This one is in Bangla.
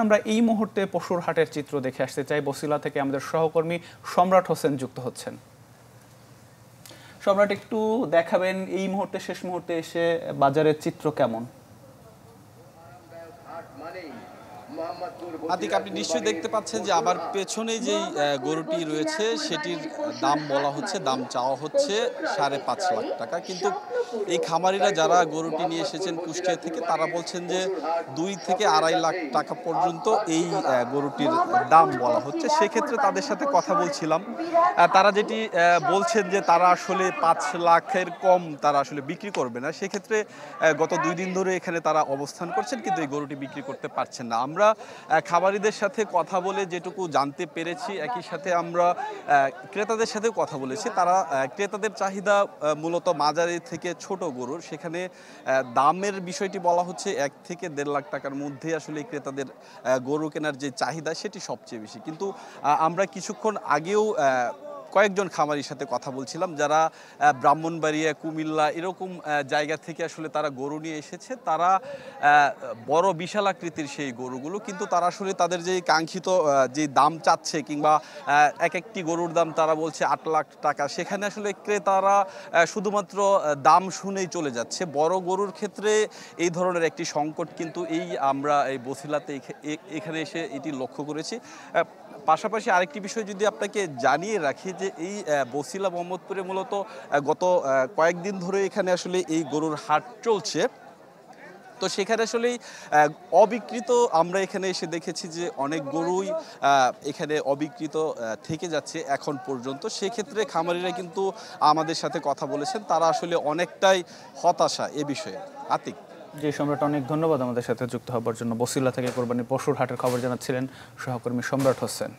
আমরা এই মুহূর্তে পশুর হাটের চিত্র দেখে আসতে চাই। বছিলা থেকে আমাদের সহকর্মী সম্রাট হোসেন যুক্ত হচ্ছেন। সম্রাট, একটু দেখাবেন এই মুহূর্তে, শেষ মুহূর্তে এসে বাজারের চিত্র কেমন? আতিক, আপনি নিশ্চয়ই দেখতে পাচ্ছেন যে আমার পেছনে যেই গরুটি রয়েছে সেটির দাম বলা হচ্ছে, দাম চাওয়া হচ্ছে 5.5 লাখ টাকা। কিন্তু এই খামারিরা যারা গরুটি নিয়ে এসেছেন কুষ্টিয়া থেকে, তারা বলছেন যে 2 থেকে 2.5 লাখ টাকা পর্যন্ত এই গরুটির দাম বলা হচ্ছে। সেক্ষেত্রে তাদের সাথে কথা বলছিলাম, তারা যেটি বলছেন যে তারা আসলে 5 লাখের কম তারা আসলে বিক্রি করবে না। সেক্ষেত্রে গত 2 দিন ধরে এখানে তারা অবস্থান করছেন, কিন্তু এই গরুটি বিক্রি করতে পারছেন না। আমরা খামারিদের সাথে কথা বলে যেটুকু জানতে পেরেছি, একই সাথে আমরা ক্রেতাদের সাথেও কথা বলেছি। তারা ক্রেতাদের চাহিদা মূলত মাঝারি থেকে ছোট গরুর, সেখানে দামের বিষয়টি বলা হচ্ছে 1 থেকে 1.5 লাখ টাকার মধ্যে আসলে ক্রেতাদের গরু কেনার যে চাহিদা সেটি সবচেয়ে বেশি। কিন্তু আমরা কিছুক্ষণ আগেও কয়েকজন খামারির সাথে কথা বলছিলাম যারা ব্রাহ্মণবাড়িয়া, কুমিল্লা এরকম জায়গা থেকে আসলে তারা গরু নিয়ে এসেছে। তারা বড় বিশাল আকৃতির সেই গরুগুলো, কিন্তু তারা আসলে তাদের যে কাঙ্ক্ষিত যে দাম চাচ্ছে, কিংবা এক একটি গরুর দাম তারা বলছে 8 লাখ টাকা, সেখানে আসলে ক্রেতারা শুধুমাত্র দাম শুনেই চলে যাচ্ছে। বড় গরুর ক্ষেত্রে এই ধরনের একটি সংকট কিন্তু আমরা এই বছিলাতে এখানে এসে এটি লক্ষ্য করেছি। পাশাপাশি আরেকটি বিষয় যদি আপনাকে জানিয়ে রাখি, যে এই বছিলা মোহাম্মদপুরে মূলত গত কয়েকদিন ধরে এখানে আসলে এই গরুর হাট চলছে। তো সেখানে আসলেই অবিকৃত আমরা এখানে এসে দেখেছি যে অনেক গরুই এখানে অবিকৃত থেকে যাচ্ছে এখন পর্যন্ত। সেক্ষেত্রে খামারিরা কিন্তু আমাদের সাথে কথা বলেছেন, তারা আসলে অনেকটাই হতাশা এ বিষয়ে। আতিক। জি সম্রাট, অনেক ধন্যবাদ আমাদের সাথে যুক্ত হবার জন্য। বছিলা থেকে কোরবানির পশুর হাটের খবর জানাচ্ছিলেন সহকর্মী সম্রাট হোসেন।